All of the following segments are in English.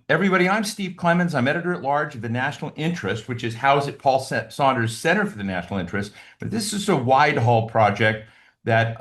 Everybody, I'm Steve Clemons. I'm editor-at-large of the National Interest, which is housed at Paul Saunders Center for the National Interest. But this is a Widehall project that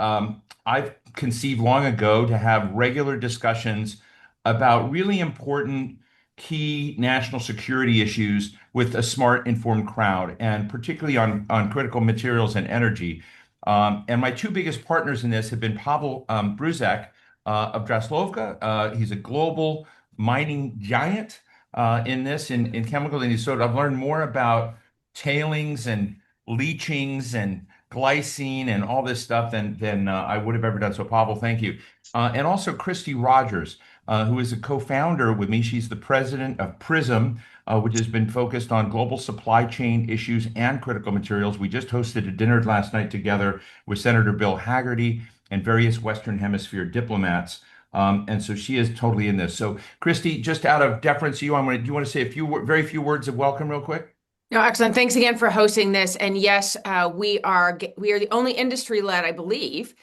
I've conceived long ago to have regular discussions about really important key national security issues with a smart, informed crowd, and particularly on critical materials and energy. And my two biggest partners in this have been Pavel Brůžek of Draslovka. He's a global mining giant in chemicals. And so I've learned more about tailings and leachings and glycine and all this stuff than I would have ever done. So Pavel, thank you. And also Kristi Rogers, who is a co-founder with me. She's the president of PRISM, which has been focused on global supply chain issues and critical materials. We just hosted a dinner last night together with Senator Bill Hagerty and various Western Hemisphere diplomats. And so she is totally in this. So, Kristi, just out of deference to you, do you want to say very few words of welcome, real quick? No, excellent. Thanks again for hosting this. And yes, we are the only industry-led, I believe,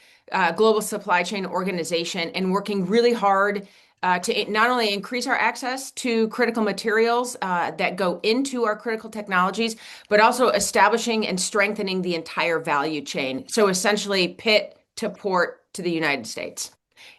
global supply chain organization, and working really hard to not only increase our access to critical materials that go into our critical technologies, but also establishing and strengthening the entire value chain. So essentially, pit to port to the United States.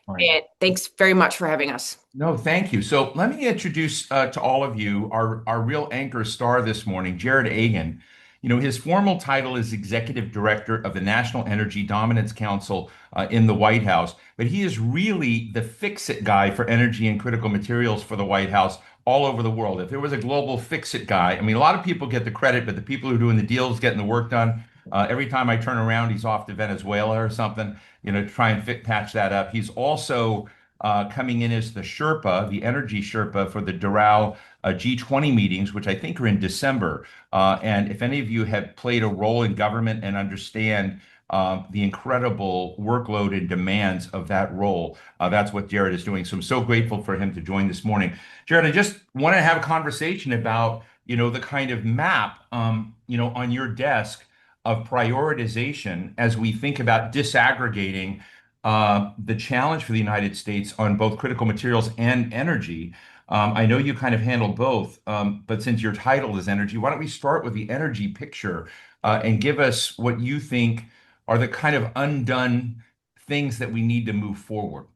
Right. And thanks very much for having us. No, thank you. So let me introduce to all of you our real anchor star this morning, Jarrod Agen. You know, his formal title is Executive Director of the National Energy Dominance Council in the White House, but he is really the fix-it guy for energy and critical materials for the White House all over the world. If there was a global fix-it guy, I mean, a lot of people get the credit, but the people who are doing the deals, getting the work done, every time I turn around, he's off to Venezuela or something, to try and patch that up. He's also coming in as the Sherpa, the energy Sherpa for the Doral G20 meetings, which I think are in December. And if any of you have played a role in government and understand the incredible workload and demands of that role, that's what Jarrod is doing. So I'm so grateful for him to join this morning. Jarrod, I just want to have a conversation about, the kind of map, on your desk of prioritization as we think about disaggregating the challenge for the United States on both critical materials and energy. I know you kind of handle both, but since your title is energy, why don't we start with the energy picture and give us what you think are the kind of undone things that we need to move forward?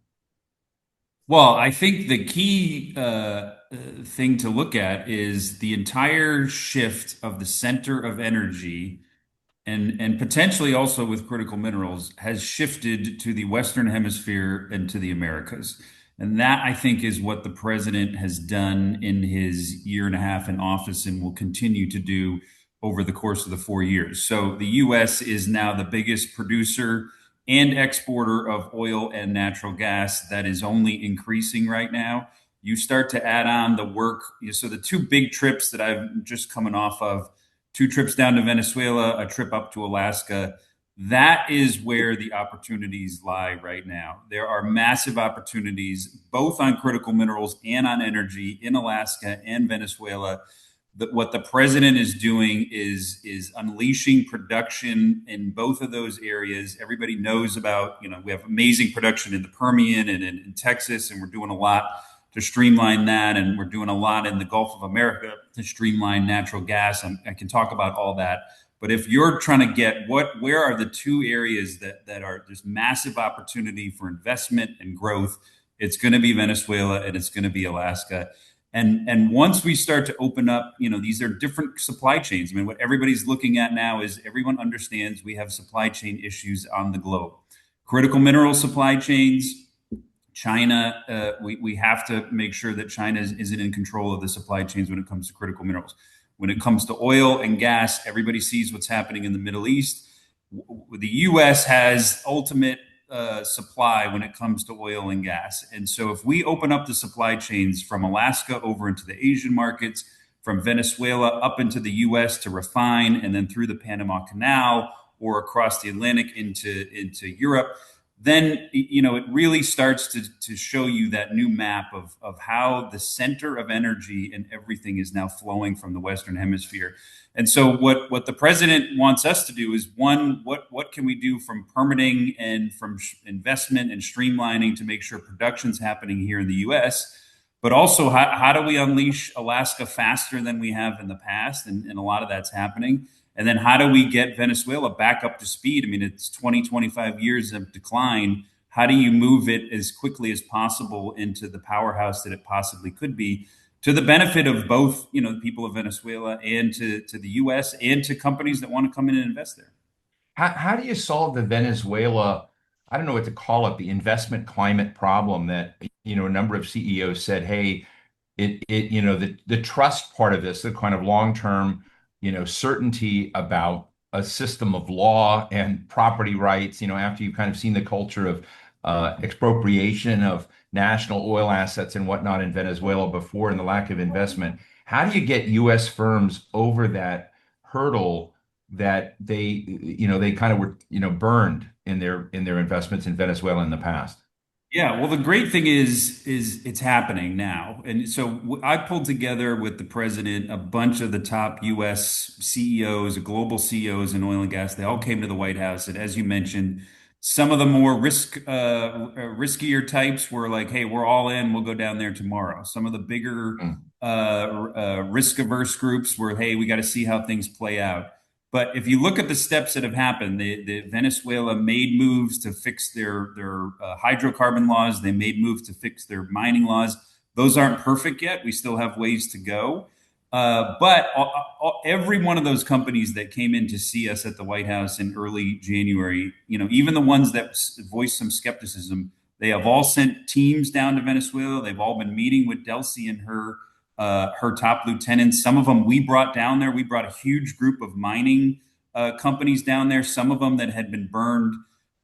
Well, I think the key thing to look at is the entire shift of the center of energy and potentially also with critical minerals has shifted to the Western Hemisphere and to the Americas. And that, I think, is what the president has done in his year and a half in office and will continue to do over the course of the 4 years. So the U.S. is now the biggest producer and exporter of oil and natural gas. That is only increasing right now. You start to add on the work. So the two big trips that I've just coming off of, 2 trips down to Venezuela, a trip up to Alaska. That is where the opportunities lie right now. There are massive opportunities, both on critical minerals and on energy in Alaska and Venezuela. What the president is doing is unleashing production in both of those areas. Everybody knows about, we have amazing production in the Permian and in Texas, and we're doing a lot to streamline that. And we're doing a lot in the Gulf of America to streamline natural gas. I can talk about all that. But if you're trying to get where are the two areas that are just massive opportunity for investment and growth, it's going to be Venezuela and it's going to be Alaska. And once we start to open up, these are different supply chains. I mean, what everybody's looking at now is everyone understands we have supply chain issues on the globe. Critical mineral supply chains, China, we have to make sure that China isn't in control of the supply chains when it comes to critical minerals. When it comes to oil and gas, everybody sees what's happening in the Middle East. The U.S. has ultimate supply when it comes to oil and gas. And so if we open up the supply chains from Alaska over into the Asian markets, from Venezuela up into the U.S. to refine, and then through the Panama Canal or across the Atlantic into Europe, then it really starts to show you that new map of how the center of energy and everything is now flowing from the Western Hemisphere. And so what the president wants us to do is, one, what can we do from permitting and from investment and streamlining to make sure production's happening here in the U.S., but also how do we unleash Alaska faster than we have in the past? And a lot of that's happening. And then how do we get Venezuela back up to speed? I mean, it's 20, 25 years of decline. How do you move it as quickly as possible into the powerhouse that it possibly could be, to the benefit of both, the people of Venezuela and to the U.S. and to companies that want to come in and invest there? How do you solve the Venezuela, I don't know what to call it, the investment climate problem that, a number of CEOs said, hey, the trust part of this, the kind of long-term, certainty about a system of law and property rights, after you've kind of seen the culture of expropriation of national oil assets and whatnot in Venezuela before and the lack of investment. How do you get U.S. firms over that hurdle that they kind of were, burned in their investments in Venezuela in the past? Yeah, well, the great thing is it's happening now. And so I pulled together with the president a bunch of the top US CEOs, global CEOs in oil and gas. They all came to the White House. And as you mentioned, some of the more riskier types were like, hey, we're all in, we'll go down there tomorrow. Some of the bigger risk averse groups were, hey, we got to see how things play out. But if you look at the steps that have happened, the Venezuela made moves to fix their hydrocarbon laws. They made moves to fix their mining laws. Those aren't perfect yet. We still have ways to go. But every one of those companies that came in to see us at the White House in early January, even the ones that voiced some skepticism, they have all sent teams down to Venezuela. They've all been meeting with Delcy and her top lieutenants. Some of them we brought down there. We brought a huge group of mining companies down there. Some of them that had been burned,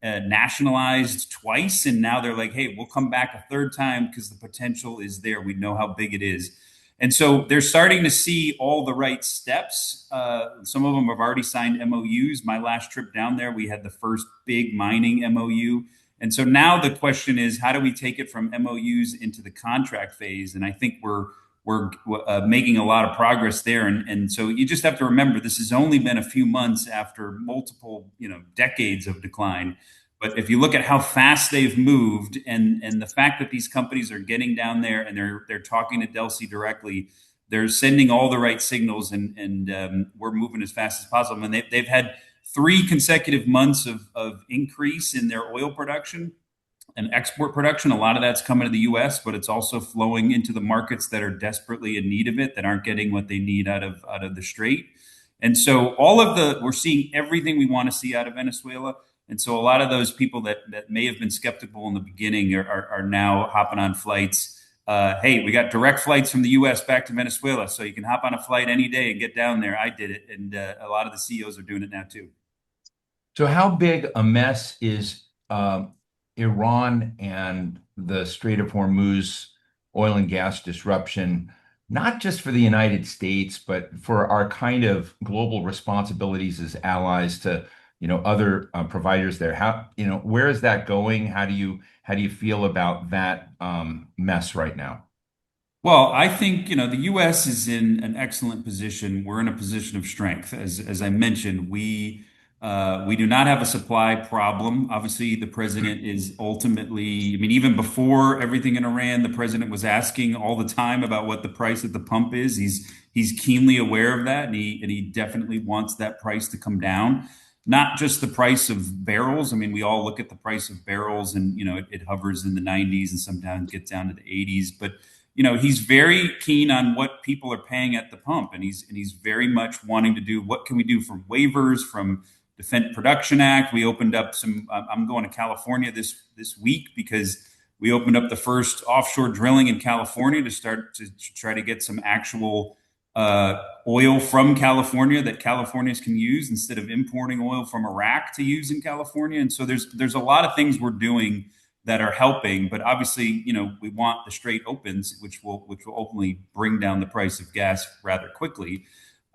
nationalized twice. And now they're like, hey, we'll come back a third time because the potential is there. We know how big it is. And so they're starting to see all the right steps. Some of them have already signed MOUs. My last trip down there, we had the first big mining MOU. And so now the question is, how do we take it from MOUs into the contract phase? And I think we're making a lot of progress there. And so you just have to remember, this has only been a few months after multiple, decades of decline. But if you look at how fast they've moved and the fact that these companies are getting down there and they're talking to Delcy directly, they're sending all the right signals and we're moving as fast as possible. And they've had 3 consecutive months of increase in their oil production and export production. A lot of that's coming to the U.S., but it's also flowing into the markets that are desperately in need of it, that aren't getting what they need out of the Strait. And so we're seeing everything we want to see out of Venezuela. And so a lot of those people that may have been skeptical in the beginning are now hopping on flights. Hey, we got direct flights from the U.S. back to Venezuela, so you can hop on a flight any day and get down there. I did it, and a lot of the CEOs are doing it now too. So how big a mess is Iran and the Strait of Hormuz oil and gas disruption, not just for the United States, but for our kind of global responsibilities as allies to, other providers there? Where is that going? How do you feel about that mess right now? Well, I think, the U.S. is in an excellent position. We're in a position of strength. As I mentioned, we do not have a supply problem. Obviously, the president is ultimately, even before everything in Iran, the president was asking all the time about what the price at the pump is. He's keenly aware of that, and he definitely wants that price to come down. Not just the price of barrels. We all look at the price of barrels, and it hovers in the 90s and sometimes gets down to the 80s. But he's very keen on what people are paying at the pump, and he's very much wanting to do, what can we do from waivers, from Defense Production Act. We opened up some. I'm going to California this week because we opened up the first offshore drilling in California to start to try to get some actual oil from California that Californians can use instead of importing oil from Iraq to use in California. And so there's a lot of things we're doing that are helping, but obviously, we want the Strait opens, which will ultimately bring down the price of gas rather quickly.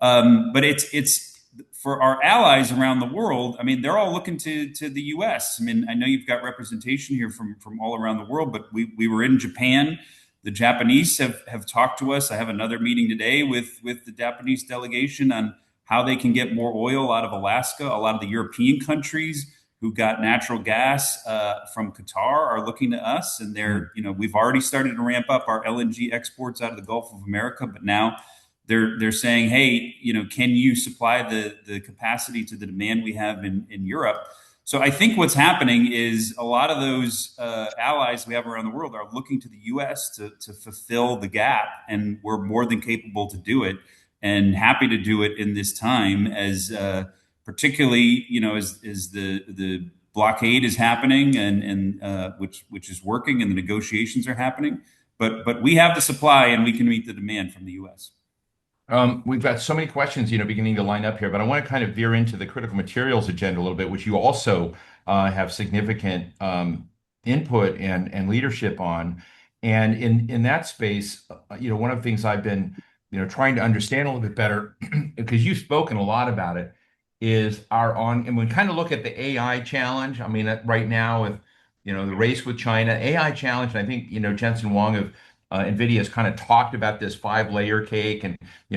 But it's for our allies around the world. They're all looking to the U.S. I know you've got representation here from all around the world, but we were in Japan. The Japanese have talked to us. I have another meeting today with the Japanese delegation on how they can get more oil out of Alaska. A lot of the European countries who got natural gas from Qatar are looking to us, and we've already started to ramp up our LNG exports out of the Gulf of America, but now they're saying, hey, can you supply the capacity to the demand we have in Europe? So I think what's happening is a lot of those allies we have around the world are looking to the U.S. to fulfill the gap, and we're more than capable to do it, and happy to do it in this time, as particularly as the blockade is happening, and which is working, and the negotiations are happening. But we have the supply, and we can meet the demand from the U.S. We've got so many questions, beginning to line up here, but I want to kind of veer into the critical materials agenda a little bit, which you also have significant input and leadership on. And in that space, one of the things I've been, trying to understand a little bit better, because you've spoken a lot about it, is and we kind of look at the AI challenge. I mean, right now with, the race with China, AI challenge, and I think, Jensen Huang of NVIDIA has kind of talked about this 5-layer cake and,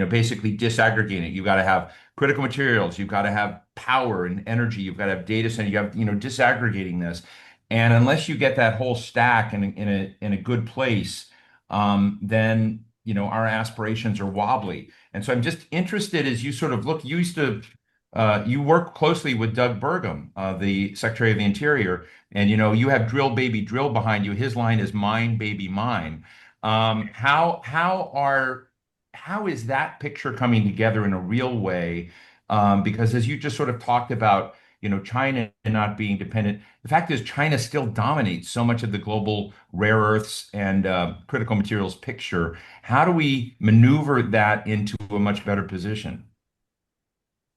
basically disaggregating it. You've got to have critical materials, you've got to have power and energy, you've got to have data center, you have, disaggregating this. And unless you get that whole stack in a good place, then, our aspirations are wobbly. And so I'm just interested as you sort of look, you work closely with Doug Burgum, the Secretary of the Interior, and, you have drill baby drill behind you. His line is mine, baby, mine. How is that picture coming together in a real way? Because as you just sort of talked about, China not being dependent, the fact is China still dominates so much of the global rare earths and critical materials picture. How do we maneuver that into a much better position?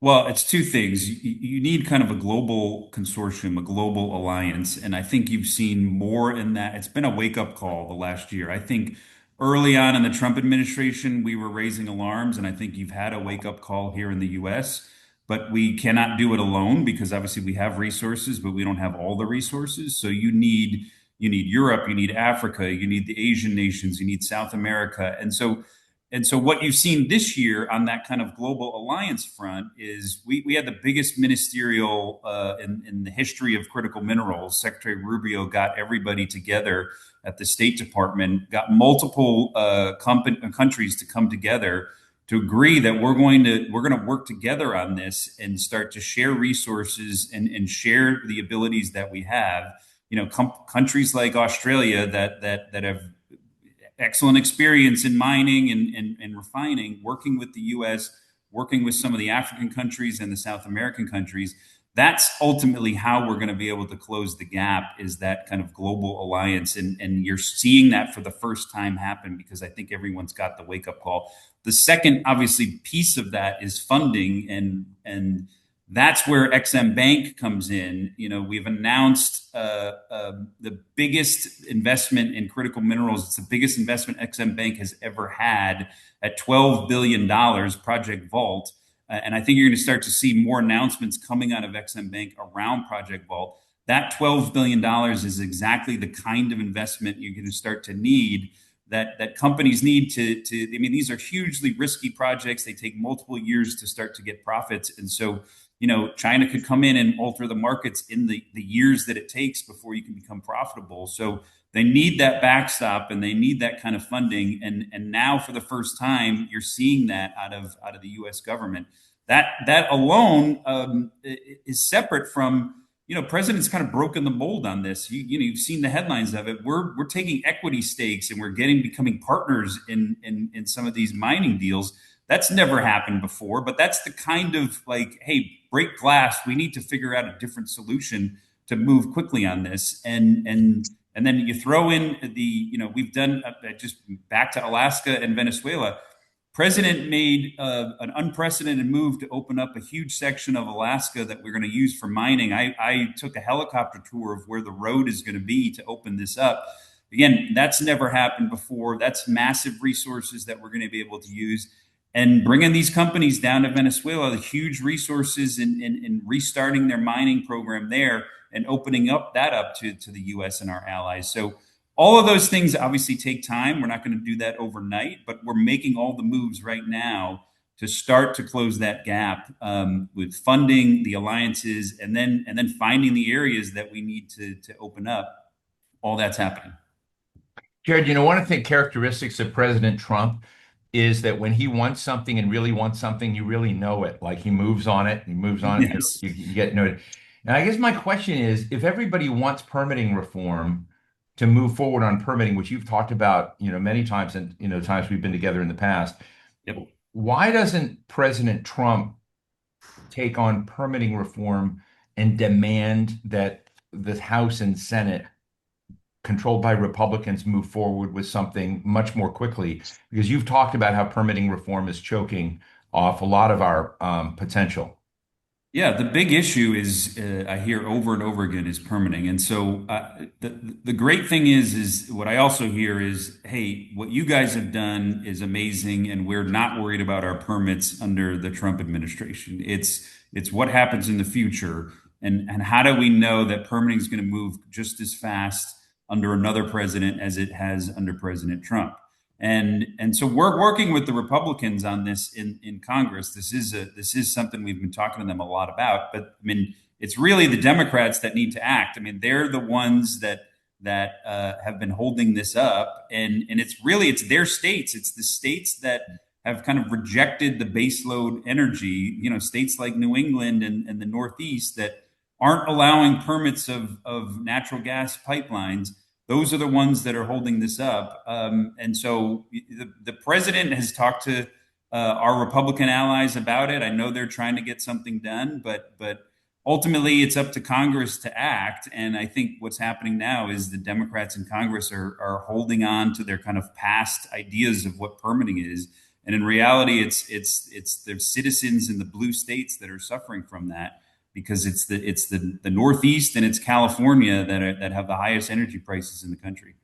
Well, it's two things. You need kind of a global consortium, a global alliance. And I think you've seen more in that. It's been a wake-up call the last year. I think early on in the Trump administration, we were raising alarms. And I think you've had a wake-up call here in the US. But we cannot do it alone, because obviously we have resources, but we don't have all the resources. So you need Europe, you need Africa, you need the Asian nations, you need South America. And so what you've seen this year on that kind of global alliance front is we had the biggest ministerial in the history of critical minerals. Secretary Rubio got everybody together at the State Department, got multiple countries to come together to agree that we're going to work together on this and start to share resources and share the abilities that we have. Countries like Australia that have excellent experience in mining and refining, working with the U.S., working with some of the African countries and the South American countries. That's ultimately how we're going to be able to close the gap, is that kind of global alliance. And you're seeing that for the first time happen, because I think everyone's got the wake-up call. The second, obviously, piece of that is funding, and that's where XM Bank comes in. We've announced the biggest investment in critical minerals. It's the biggest investment XM Bank has ever had at $12 billion, Project Vault. And I think you're going to start to see more announcements coming out of XM Bank around Project Vault. That $12 billion is exactly the kind of investment you're going to start to need, that companies need to. I mean, these are hugely risky projects. They take multiple years to start to get profits. And so, China could come in and alter the markets in the years that it takes before you can become profitable. So they need that backstop, and they need that kind of funding. And now, for the first time, you're seeing that out of the U.S. government. That alone is separate from, president's kind of broken the mold on this. You've seen the headlines of it. We're taking equity stakes, and we're becoming partners in some of these mining deals. That's never happened before, but that's the kind of hey, break glass. We need to figure out a different solution to move quickly on this. And then you throw in we've done just back to Alaska and Venezuela. President made an unprecedented move to open up a huge section of Alaska that we're going to use for mining. I took a helicopter tour of where the road is going to be to open this up. Again, that's never happened before. That's massive resources that we're going to be able to use. And bringing these companies down to Venezuela, the huge resources in restarting their mining program there and opening up to the U.S. and our allies. So all of those things obviously take time. We're not going to do that overnight, but we're making all the moves right now start to close that gap with funding, the alliances, and then finding the areas that we need to open up. All that's happening. Jarrod, one of the characteristics of President Trump is that when he wants something and really wants something, you really know it. Like he moves on it, he moves on it, Yes. you get noted. And I guess my question is, if everybody wants permitting reform to move forward on permitting, which you've talked about, many times and, times we've been together in the past, Yep. why doesn't President Trump take on permitting reform and demand that the House and Senate controlled by Republicans move forward with something much more quickly? Because you've talked about how permitting reform is choking off a lot of our potential. Yeah, the big issue is I hear over and over again is permitting, and so the great thing is what I also hear is, hey, what you guys have done is amazing, and we're not worried about our permits under the Trump administration. It's what happens in the future, and how do we know that permitting is going to move just as fast under another president as it has under President Trump? And so we're working with the Republicans on this in Congress. This is something we've been talking to them a lot about. But I mean, it's really the Democrats that need to act. I mean, they're the ones that have been holding this up, and it's their states. It's the states that have kind of rejected the baseload energy. States like New England and the Northeast that aren't allowing permits of natural gas pipelines. Those are the ones that are holding this up. And so the president has talked to our Republican allies about it. I know they're trying to get something done, but ultimately it's up to Congress to act. And I think what's happening now is the Democrats in Congress are holding on to their kind of past ideas of what permitting is. And in reality, it's the citizens in the blue states that are suffering from that, because it's the Northeast and it's California that have the highest energy prices in the country.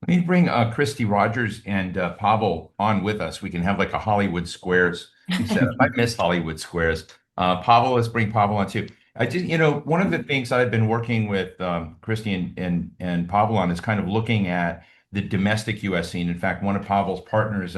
Let me bring Kristi Rogers and Pavel on with us. We can have like a Hollywood Squares setup. I miss Hollywood Squares. Pavel, let's bring Pavel on too. I just, one of the things I've been working with Kristi and Pavel on is kind of looking at the domestic U.S. scene. In fact, one of Pavel's partners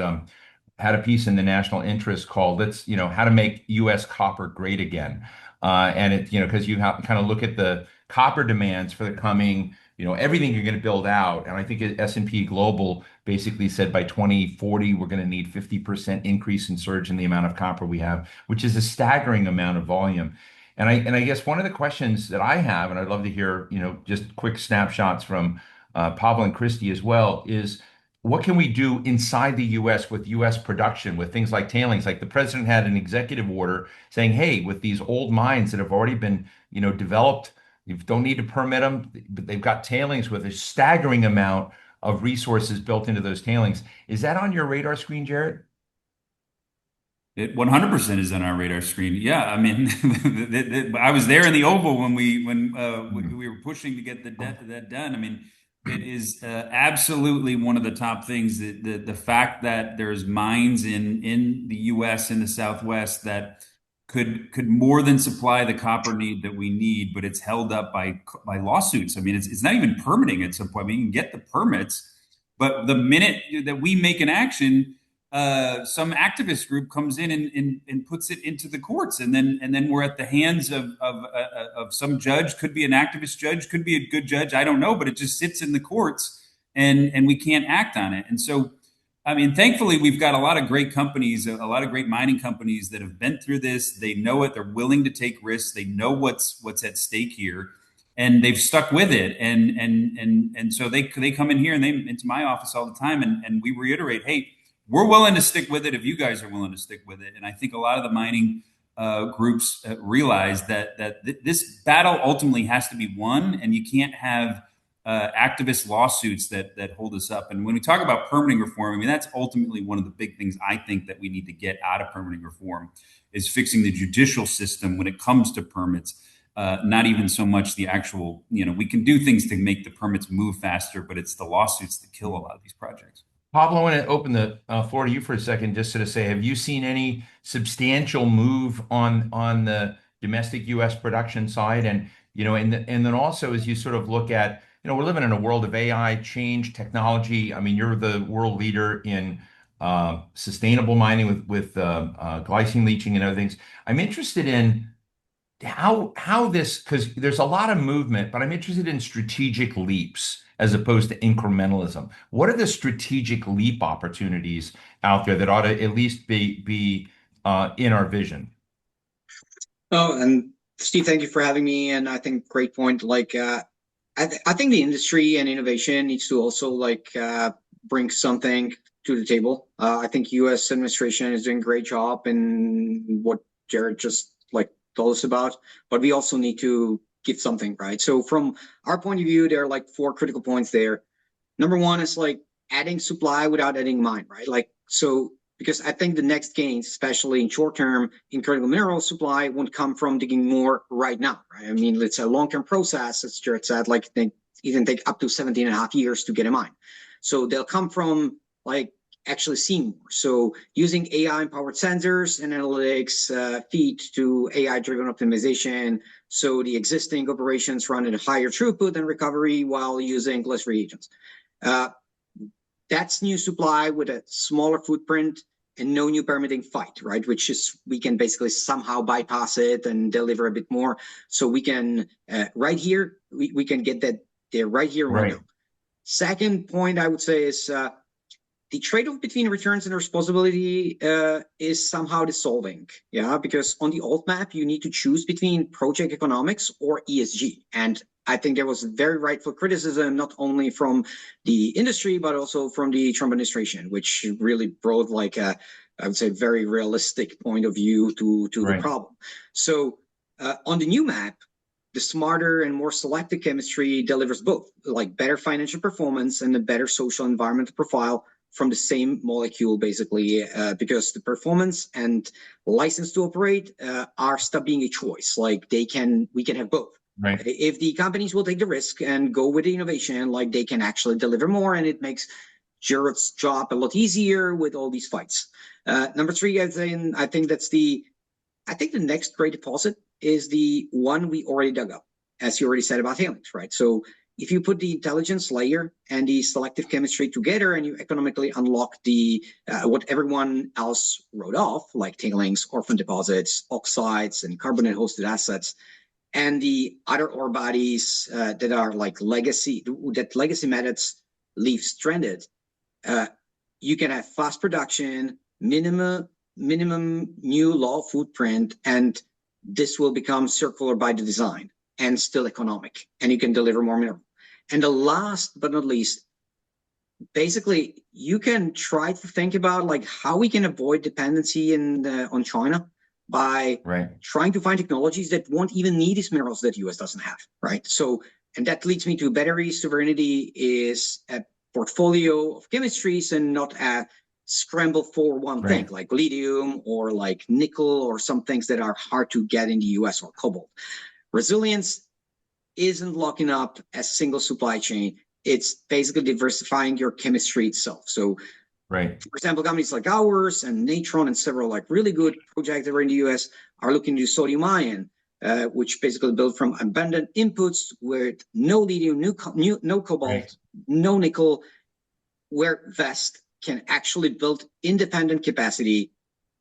had a piece in the National Interest called How to Make U.S. Copper Great Again." And it, because you have to kind of look at the copper demands for the coming, everything you're going to build out. And I think S&P Global basically said by 2040, we're going to need 50% increase in surge in the amount of copper we have, which is a staggering amount of volume. And I guess one of the questions that I have, and I'd love to hear, just quick snapshots from Pavel and Kristi as well, is what can we do inside the U.S. with U.S. production, with things like tailings? Like the president had an executive order saying, hey, with these old mines that have already been, developed, you don't need to permit them, but they've got tailings with a staggering amount of resources built into those tailings. Is that on your radar screen, Jarrod? It 100% is on our radar screen. Yeah, I mean, I was there in the Oval when we were pushing to get that done. I mean, it is absolutely one of the top things. The fact that there's mines in the U.S. in the Southwest that could more than supply the copper need that we need, but it's held up by lawsuits. I mean, it's not even permitting at some point. I mean, you can get the permits, but the minute that we make an action, some activist group comes in and puts it into the courts, and then we're at the hands of some judge. Could be an activist judge, could be a good judge, I don't know, but it just sits in the courts, and we can't act on it. And so, I mean, thankfully, we've got a lot of great companies, a lot of great mining companies that have been through this. They know it. They're willing to take risks. They know what's at stake here, and they've stuck with it. And so they come in here and into my office all the time, and we reiterate, hey, we're willing to stick with it if you guys are willing to stick with it. And I think a lot of the mining groups realize that this battle ultimately has to be won, and you can't have activist lawsuits that hold us up. And when we talk about permitting reform, I mean, that's ultimately one of the big things I think that we need to get out of permitting reform is fixing the judicial system when it comes to permits. Not even so much the actual, we can do things to make the permits move faster, but it's the lawsuits that kill a lot of these projects. Pablo, I want to open the floor to you for a second, just to say, have you seen any substantial move on the domestic U.S. production side? And and then also as you sort of look at, we're living in a world of AI change technology. I mean, you're the world leader in sustainable mining with glycine leaching and other things. I'm interested in how this, because there's a lot of movement, but I'm interested in strategic leaps as opposed to incrementalism. What are the strategic leap opportunities out there that ought to at least be in our vision? Oh, and Steve, thank you for having me. And I think great point. I think the industry and innovation needs to also bring something to the table. I think U.S. administration is doing a great job in what Jarrod just told us about, but we also need to give something, right? So from our point of view, there are four critical points there. Number one is adding supply without adding mine, right? Because I think the next gains, especially in short term, in critical mineral supply, won't come from digging more right now, right? I mean, it's a long term process, as Jarrod said, it can take up to 17 and a half years to get a mine. So they'll come from actually seeing more. So using AI-empowered sensors and analytics feed to AI-driven optimization, so the existing operations run at a higher throughput and recovery while using less reagents. That's new supply with a smaller footprint and no new permitting fight, right? Which is, we can basically somehow bypass it and deliver a bit more. So we can, right here, we can get that there right here and right now. Second point I would say is, the trade-off between returns and responsibility is somehow dissolving, yeah? Because on the old map, you need to choose between project economics or ESG. And I think there was very rightful criticism, not only from the industry, but also from the Trump administration, which really brought I would say, very realistic point of view to the problem. So on the new map, the smarter and more selective chemistry delivers both, better financial performance and a better social environmental profile from the same molecule, basically, because the performance and license to operate are stop being a choice. We can have both. Right. If the companies will take the risk and go with the innovation, they can actually deliver more, and it makes Jarrod's job a lot easier with all these fights. Number three, I think the next great deposit is the one we already dug up, as you already said about tailings, right? So if you put the intelligence layer and the selective chemistry together and you economically unlock the what everyone else wrote off, like tailings, orphan deposits, oxides, and carbonate-hosted assets, and the other ore bodies that are legacy methods leave stranded, you can have fast production, minimum new low footprint, and this will become circular by the design and still economic, and you can deliver more mineral. And the last but not least, basically, you can try to think about how we can avoid dependency on China by trying to find technologies that won't even need these minerals that US doesn't have, right? So, and that leads me to battery sovereignty is a portfolio of chemistries and not a scramble for one thing, like lithium or nickel or some things that are hard to get in the US or cobalt. Resilience isn't locking up a single supply chain. It's basically diversifying your chemistry itself. So, for example, companies like ours and Natron and several really good projects that are in the US are looking to sodium ion, which basically built from abundant inputs with no lithium, no cobalt, no nickel, where Vest can actually build independent capacity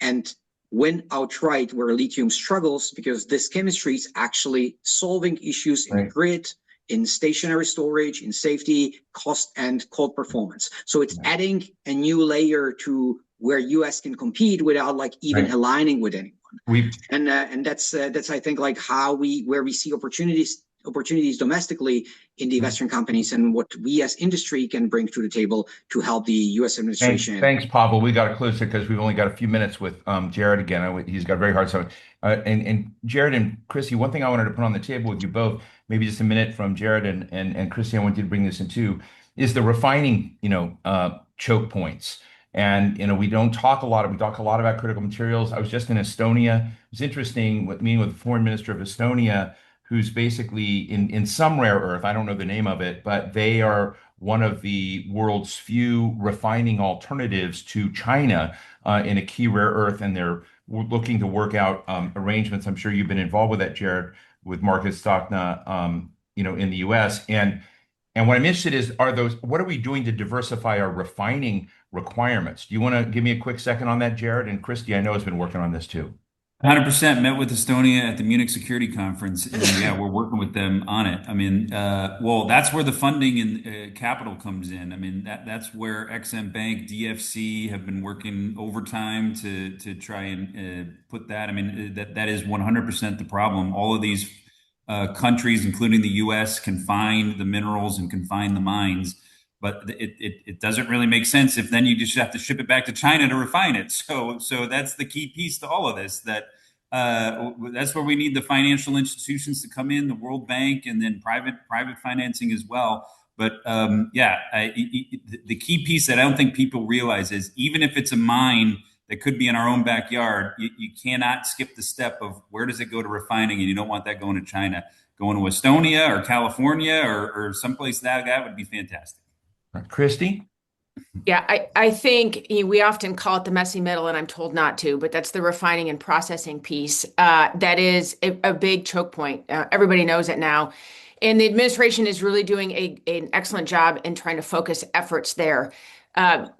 and win outright where lithium struggles, because this chemistry is actually solving issues in the grid, in stationary storage, in safety, cost, and cold performance. So it's adding a new layer to where US can compete without even aligning with anyone. And that's I think where we see opportunities domestically in the Western companies and what we as industry can bring to the table to help the U.S. administration. Thanks, Pavel. We got to close it because we've only got a few minutes with Jarrod again. He's got a very hard time. And Jarrod and Kristi, one thing I wanted to put on the table with you both, maybe just a minute from Jarrod and Kristi, I want you to bring this in too, is the refining, choke points. And, we don't talk a lot. We talk a lot about critical materials. I was just in Estonia. It was interesting meeting with the foreign minister of Estonia, who's basically in some rare earth, I don't know the name of it, but they are one of the world's few refining alternatives to China in a key rare earth, and they're looking to work out arrangements. I'm sure you've been involved with that, Jarrod, with Marcus Stockna, in the U.S. And what I'm interested is, what are we doing to diversify our refining requirements. Do you want to give me a quick second on that, Jarrod? And Kristi, I know, has been working on this too. 100% met with Estonia at the Munich Security Conference, and yeah, we're working with them on it. I mean, well, that's where the funding and capital comes in. I mean, that's where XM Bank, DFC have been working overtime to try and put that. I mean, that is 100% the problem. All of these countries, including the U.S., can find the minerals and can find the mines. But it doesn't really make sense if then you just have to ship it back to China to refine it. So that's the key piece to all of this. That's where we need the financial institutions to come in, the World Bank, and then private financing as well. But the key piece that I don't think people realize is even if it's a mine that could be in our own backyard, you cannot skip the step of where does it go to refining, and you don't want that going to China. Going to Estonia or California or someplace that would be fantastic. Kristi? Yeah, I think we often call it the messy middle, and I'm told not to, but that's the refining and processing piece. That is a big choke point. Everybody knows it now. And the administration is really doing an excellent job in trying to focus efforts there.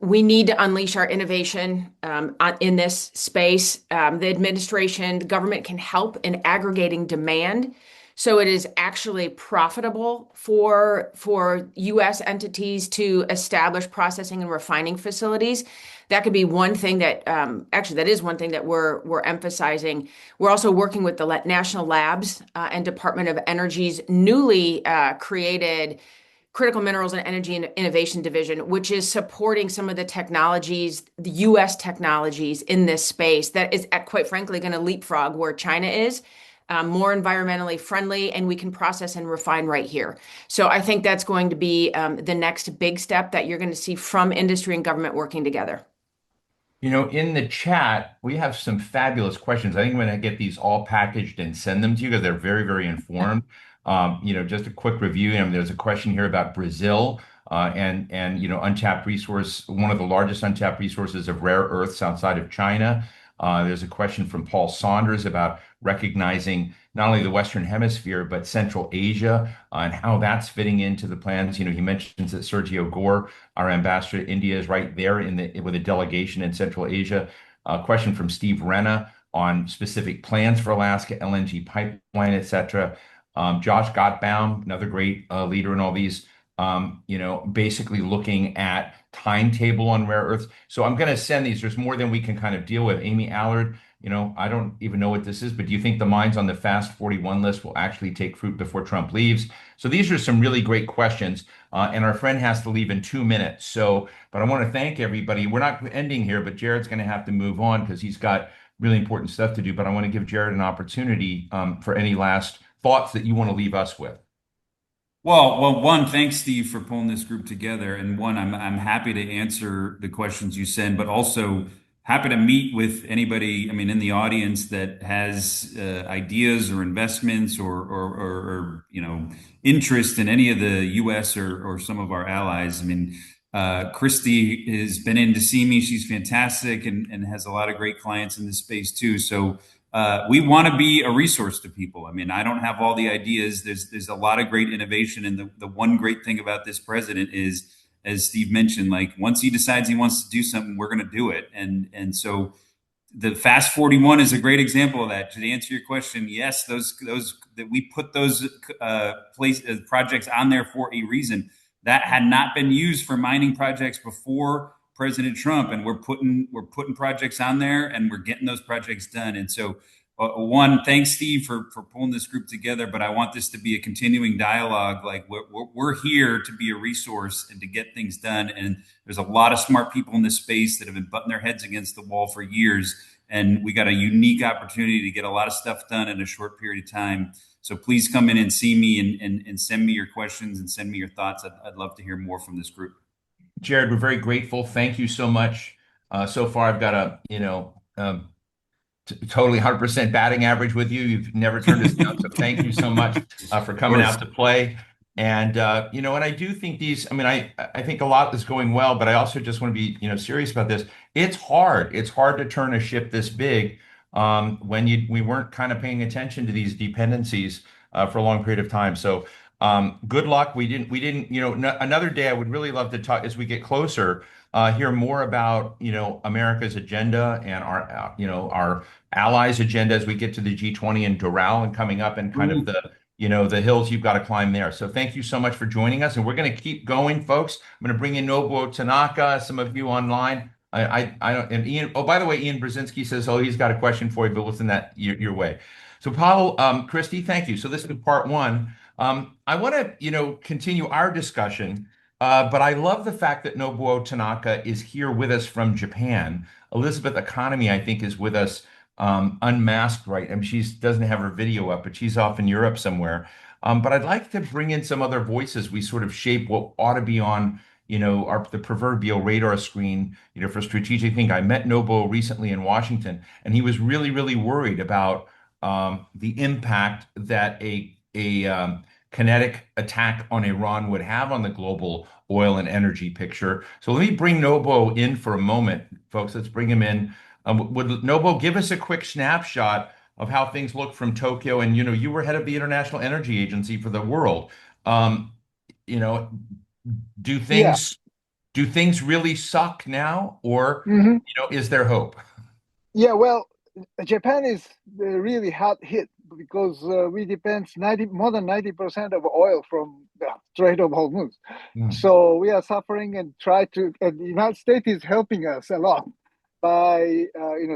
We need to unleash our innovation in this space. The administration, the government can help in aggregating demand, so it is actually profitable for U.S. entities to establish processing and refining facilities. That could be one thing that that is one thing that we're emphasizing. We're also working with the national labs and Department of Energy's newly created Critical Minerals and Energy Innovation Division, which is supporting some of the technologies, the U.S. technologies in this space that is, quite frankly, going to leapfrog where China is. More environmentally friendly, and we can process and refine right here. So I think that's going to be the next big step that you're going to see from industry and government working together. You know, in the chat, we have some fabulous questions. I think I'm going to get these all packaged and send them to you because they're very, very informed. Just a quick review. There's a question here about Brazil and untapped resource, one of the largest untapped resources of rare earths outside of China. There's a question from Paul Saunders about recognizing not only the Western Hemisphere, but Central Asia and how that's fitting into the plans. He mentions that Sergio Gore, our ambassador to India, is right there with a delegation in Central Asia. A question from Steve Renna on specific plans for Alaska, LNG pipeline, etc. Josh Gottbaum, another great leader in all these, basically looking at timetable on rare earths. So I'm going to send these. There's more than we can kind of deal with. Amy Allard, I don't even know what this is, but do you think the mines on the Fast 41 list will actually take fruit before Trump leaves? So these are some really great questions. And our friend has to leave in 2 minutes. But I want to thank everybody. We're not ending here, but Jarrod's going to have to move on because he's got really important stuff to do. But I want to give Jarrod an opportunity for any last thoughts that you want to leave us with. Well, one, thanks, Steve, for pulling this group together. And one, I'm happy to answer the questions you send, but also happy to meet with anybody, in the audience that has ideas or investments or interest in any of the U.S. or some of our allies. Kristi has been in to see me. She's fantastic and has a lot of great clients in this space too. So we want to be a resource to people. I don't have all the ideas. There's a lot of great innovation. And the one great thing about this president is, as Steve mentioned, once he decides he wants to do something, we're going to do it. And so the Fast 41 is a great example of that. To answer your question, yes, those that we put those projects on there for a reason. That had not been used for mining projects before President Trump, and we're putting projects on there, and we're getting those projects done. And so, one, thanks, Steve, for pulling this group together. But I want this to be a continuing dialogue. We're here to be a resource and to get things done. And there's a lot of smart people in this space that have been butting their heads against the wall for years. And we got a unique opportunity to get a lot of stuff done in a short period of time. So please come in and see me and send me your questions and send me your thoughts. I'd love to hear more from this group. Jarrod, we're very grateful. Thank you so much. So far, I've got a totally 100% batting average with you. You've never turned us down. So thank you so much for coming out to play. And and I do think I think a lot is going well, but I also just want to be serious about this. It's hard. It's hard to turn a ship this big when we weren't kind of paying attention to these dependencies for a long period of time. So. Good luck. We didn't, another day I would really love to talk as we get closer. hear more about, America's agenda and our allies' agenda as we get to the G20 in Doral and coming up and kind of the hills you've got to climb there. So thank you so much for joining us. And we're going to keep going, folks. I'm going to bring in Nobuo Tanaka, some of you online. I don't, and Ian, oh, by the way, Ian Brzezinski says, oh, he's got a question for you, but we'll send that your way. So Pavel, Kristi, thank you. So this is part one. I want to, continue our discussion, but I love the fact that Nobuo Tanaka is here with us from Japan. Elizabeth Economy, I think, is with us unmasked, right? I mean, she doesn't have her video up, but she's off in Europe somewhere. But I'd like to bring in some other voices. We sort of shape what ought to be on, the proverbial radar screen, for strategic think. I met Nobuo recently in Washington, and he was really, really worried about the impact that a kinetic attack on Iran would have on the global oil and energy picture. So let me bring Nobuo in for a moment, folks. Let's bring him in. Would Nobuo give us a quick snapshot of how things look from Tokyo? And you were head of the International Energy Agency for the world. You know, do Yeah. things really suck now, or hmm is there hope? Yeah, well, Japan is really hard hit because we depend more than 90% of oil from the Strait of Hormuz. Mm. So we are suffering and and the United States is helping us a lot by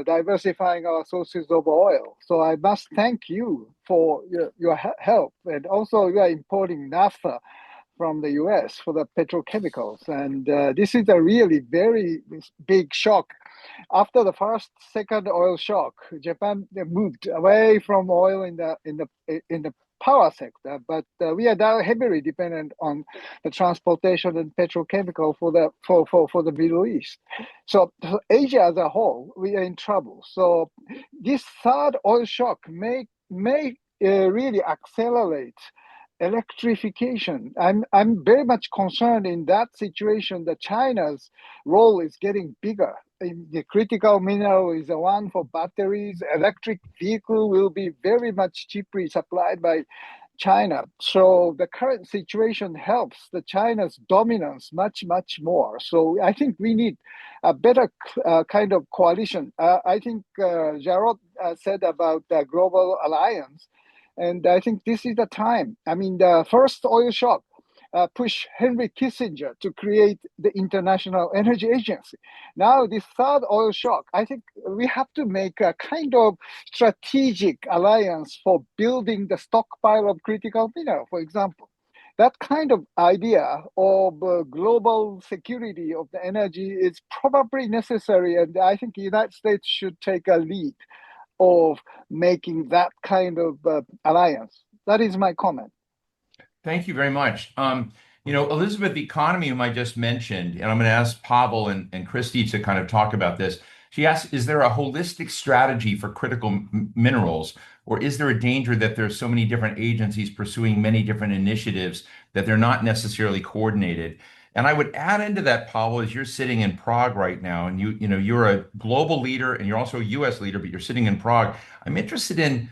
diversifying our sources of oil. So I must thank you for your help. And also we are importing naphtha from the US for the petrochemicals. And this is a really very big shock. After the second oil shock, Japan moved away from oil in the power sector, but we are now heavily dependent on the transportation and petrochemical for the Middle East. So Asia as a whole, we are in trouble. So this third oil shock may really accelerate electrification. I'm very much concerned in that situation that China's role is getting bigger. The critical mineral is the one for batteries. Electric vehicle will be very much cheaply supplied by China. So the current situation helps the China's dominance much, much more. So I think we need a better kind of coalition. I think Jarrod said about the global alliance. And I think this is the time. I mean, the first oil shock pushed Henry Kissinger to create the International Energy Agency. Now, this third oil shock, I think we have to make a kind of strategic alliance for building the stockpile of critical mineral, for example. That kind of idea of global security of the energy is probably necessary, and I think the United States should take a lead of making that kind of alliance. That is my comment. Thank you very much. Elizabeth Economy, whom I just mentioned, and I'm going to ask Pavel and Kristi to kind of talk about this. She asks, is there a holistic strategy for critical minerals, or is there a danger that there's so many different agencies pursuing many different initiatives that they're not necessarily coordinated? And I would add into that, Pavel, as you're sitting in Prague right now, and you're a global leader and you're also a U.S. leader, but you're sitting in Prague. I'm interested in,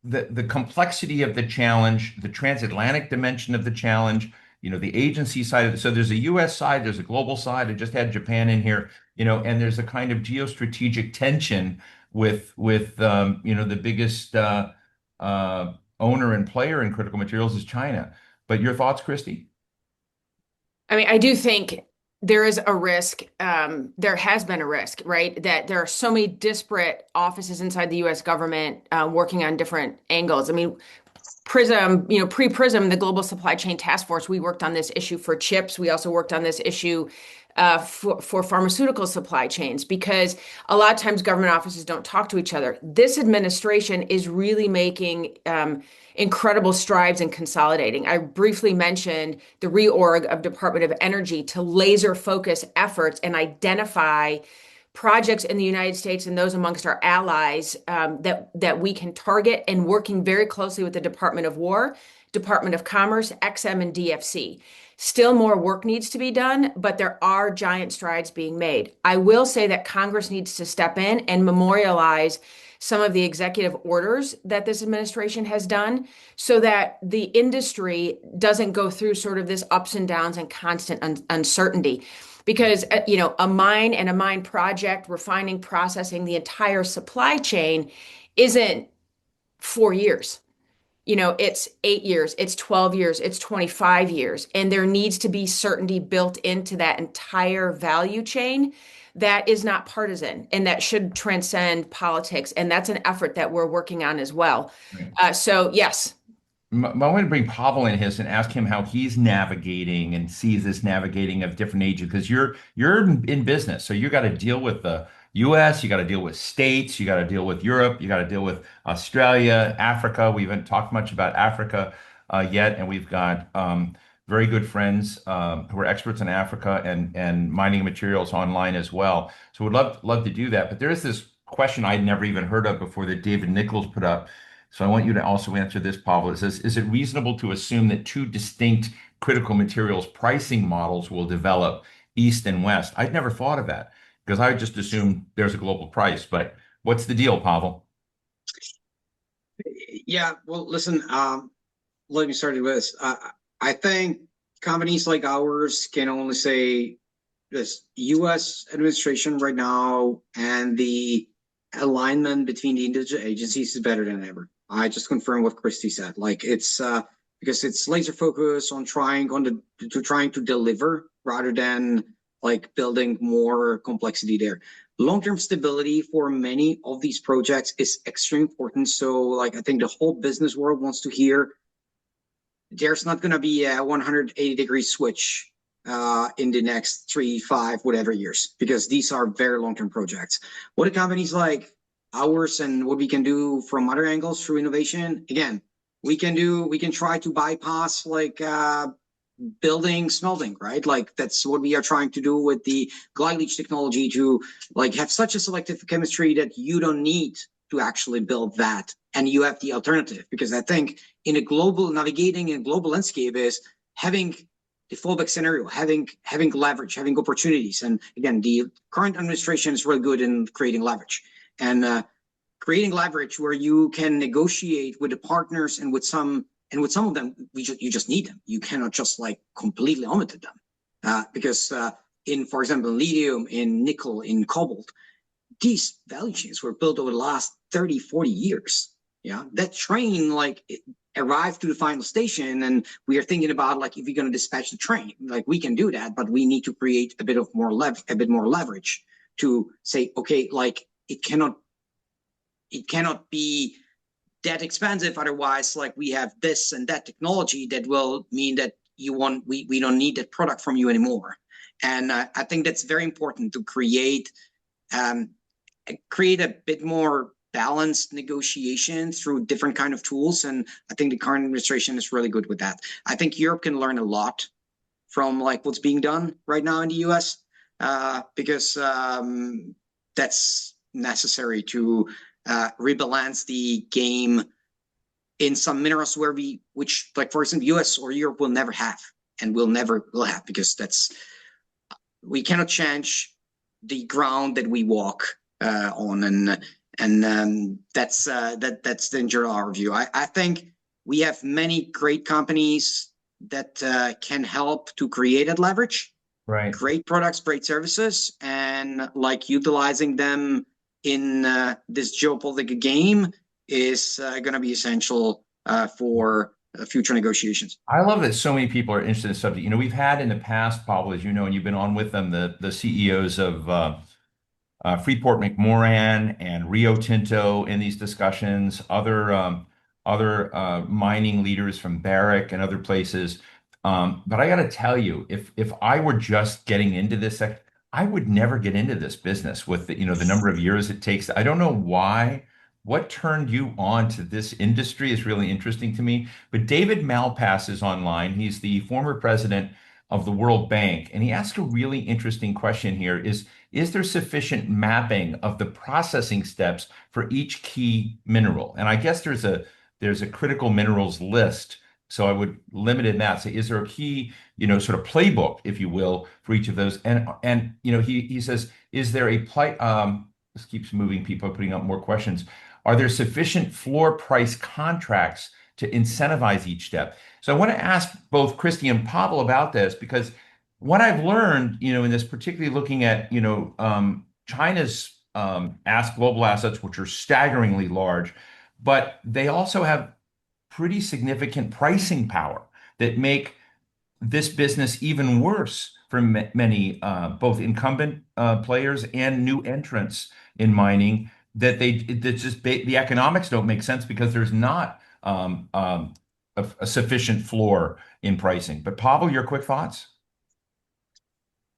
the complexity of the challenge, the transatlantic dimension of the challenge, the agency side of it. So there's a U.S. side, there's a global side. I just had Japan in here, and there's a kind of geostrategic tension with the biggest owner and player in critical materials is China. But your thoughts, Kristi? I mean, I do think there is a risk. There has been a risk, right? That there are so many disparate offices inside the U.S. government working on different angles. I mean, PRISM, pre-PRISM, the Global Supply Chain Task Force, we worked on this issue for chips. We also worked on this issue for pharmaceutical supply chains, because a lot of times government offices don't talk to each other. This administration is really making incredible strides in consolidating. I briefly mentioned the reorg of Department of Energy to laser focus efforts and identify projects in the United States and those amongst our allies that we can target, and working very closely with the Department of War, Department of Commerce, XM, and DFC. Still more work needs to be done, but there are giant strides being made. I will say that Congress needs to step in and memorialize some of the executive orders that this administration has done, so that the industry doesn't go through sort of this ups and downs and constant uncertainty. because a mine and a mine project, refining, processing, the entire supply chain isn't 4 years. It's 8 years, it's 12 years, it's 25 years, and there needs to be certainty built into that entire value chain that is not partisan and that should transcend politics. And that's an effort that we're working on as well. Right. So yes. I want to bring Pavel in his and ask him how he's navigating and sees this navigating of different ages, because you're in business, so you got to deal with the U.S., you got to deal with states, you got to deal with Europe, you got to deal with Australia, Africa. We haven't talked much about Africa yet, and we've got very good friends who are experts in Africa and mining materials online as well. So we'd love to do that. But there is this question I'd never even heard of before that David Nichols put up. So I want you to also answer this, Pavel. It says, is it reasonable to assume that two distinct critical materials pricing models will develop, East and West? I'd never thought of that because I just assumed there's a global price. But what's the deal, Pavel? Yeah, well, listen, let me start with this. I think companies like ours can only say this: U.S. administration right now and the alignment between the individual agencies is better than ever. I just confirm what Kristi said. Like it's because it's laser focused on trying to deliver rather than like building more complexity there. Long-term stability for many of these projects is extremely important. So like I think the whole business world wants to hear there's not going to be a 180-degree switch in the next 3, 5, whatever years, because these are very long-term projects. What do companies like ours and what we can do from other angles through innovation? Again, we can try to bypass like building smelting, right? Like that's what we are trying to do with the glide leach technology, to like have such a selective chemistry that you don't need to actually build that, and you have the alternative. Because I think in a global navigating in a global landscape is having the fallback scenario, having leverage, having opportunities. And again, the current administration is really good in creating leverage and creating leverage where you can negotiate with the partners, and with some of them, you just need them. You cannot just like completely omit them because in, for example, lithium, in nickel, in cobalt, these value chains were built over the last 30, 40 years. Yeah, that train like arrived to the final station, and we are thinking about like if we're going to dispatch the train, like we can do that, but we need to create a bit more leverage to say, okay, like it cannot be that expensive. Otherwise, like we have this and that technology that will mean that we don't need that product from you anymore. And I think that's very important to create a bit more balanced negotiation through different kind of tools. And I think the current administration is really good with that. I think Europe can learn a lot from like what's being done right now in the US because that's necessary to rebalance the game in some minerals which like for example US or Europe will never have and will have, because we cannot change the ground that we walk on, and that's the injury our view. I think we have many great companies that can help to create that leverage, right? Great products, great services, and like utilizing them in this geopolitical game is going to be essential for future negotiations. I love that so many people are interested in the subject. We've had in the past, Pavel, as you know, and you've been on with them, the CEOs of Freeport-McMoRan and Rio Tinto in these discussions, other mining leaders from Barrick and other places. But I got to tell you, if I were just getting into this, I would never get into this business with the number of years it takes. I don't know why. What turned you on to this industry is really interesting to me. But David Malpass is online. He's the former president of the World Bank, and he asked a really interesting question here: is there sufficient mapping of the processing steps for each key mineral? And I guess there's a critical minerals list. So I would limit it in that. Say, is there a key, sort of playbook, if you will, for each of those? And he says, is there this keeps moving, people are putting up more questions. Are there sufficient floor price contracts to incentivize each step? So I want to ask both Kristi and Pavel about this, because what I've learned, in this, particularly looking at, China's global assets, which are staggeringly large, but they also have pretty significant pricing power that make this business even worse for many, both incumbent players and new entrants in mining. The economics don't make sense because there's not a sufficient floor in pricing. But Pavel, your quick thoughts?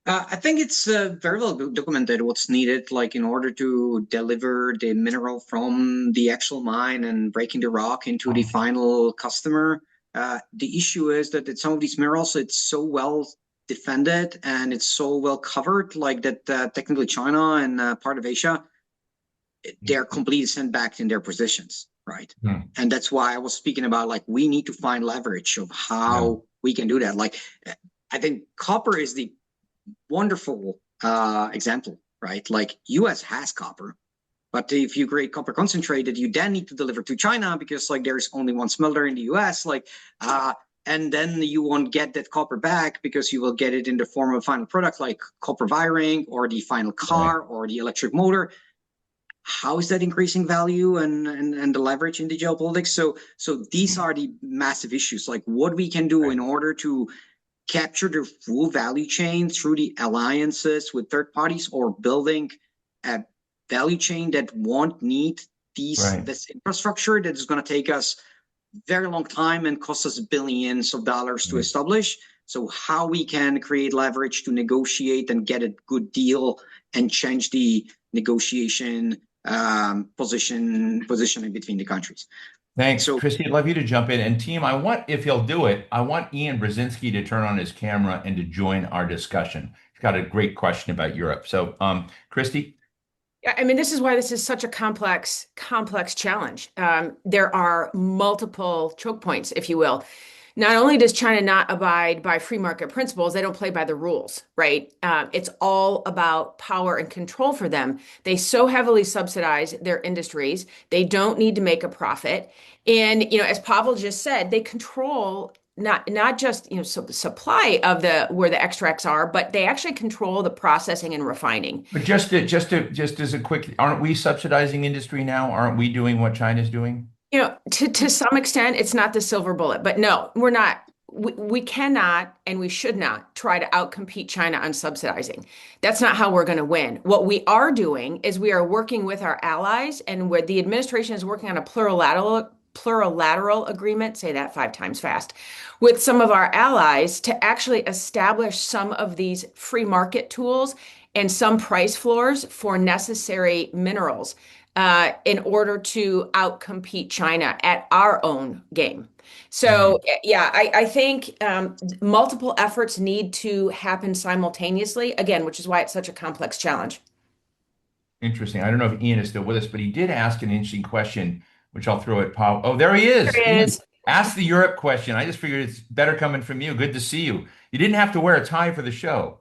I think it's very well documented what's needed, like in order to deliver the mineral from the actual mine and breaking the rock into the final customer. The issue is that some of these minerals, it's so well defended and it's so well covered, like that technically China and part of Asia, they're completely sent back in their positions, right? And that's why I was speaking about, like, we need to find leverage of how we can do that. Like, I think copper is the wonderful example, right? Like, US has copper, but if you create copper concentrate that you then need to deliver to China because, like, there's only one smelter in the US, like, and then you won't get that copper back because you will get it in the form of a final product like copper wiring or the final car or the electric motor. How is that increasing value and the leverage in the geopolitics? So these are the massive issues, like what we can do in order to capture the full value chain through the alliances with third parties, or building a value chain that won't need this infrastructure that is going to take us very long time and cost us billions of dollars to establish. So how we can create leverage to negotiate and get a good deal and change the negotiation positioning between the countries. Thanks, Kristi. I'd love you to jump in. And team, if he'll do it, I want Ian Brzezinski to turn on his camera and to join our discussion. He's got a great question about Europe. So, Kristi? Yeah, I mean, this is why this is such a complex challenge. There are multiple choke points, if you will. Not only does China not abide by free market principles, they don't play by the rules, right? It's all about power and control for them. They so heavily subsidize their industries. They don't need to make a profit. And, as Pavel just said, they control not just, the supply of where the extracts are, but they actually control the processing and refining. But just as a quick, aren't we subsidizing industry now? Aren't we doing what China's doing? To some extent, it's not the silver bullet, but no, we're not. We cannot and we should not try to outcompete China on subsidizing. That's not how we're going to win. What we are doing is we are working with our allies, and where the administration is working on a plurilateral agreement, say that 5 times fast, with some of our allies to actually establish some of these free market tools and some price floors for necessary minerals in order to outcompete China at our own game. So, I think multiple efforts need to happen simultaneously, again, which is why it's such a complex challenge. Interesting. I don't know if Ian is still with us, but he did ask an interesting question, which I'll throw at Paul. Oh, there he is. There he is. Ask the Europe question. I just figured it's better coming from you. Good to see you. You didn't have to wear a tie for the show.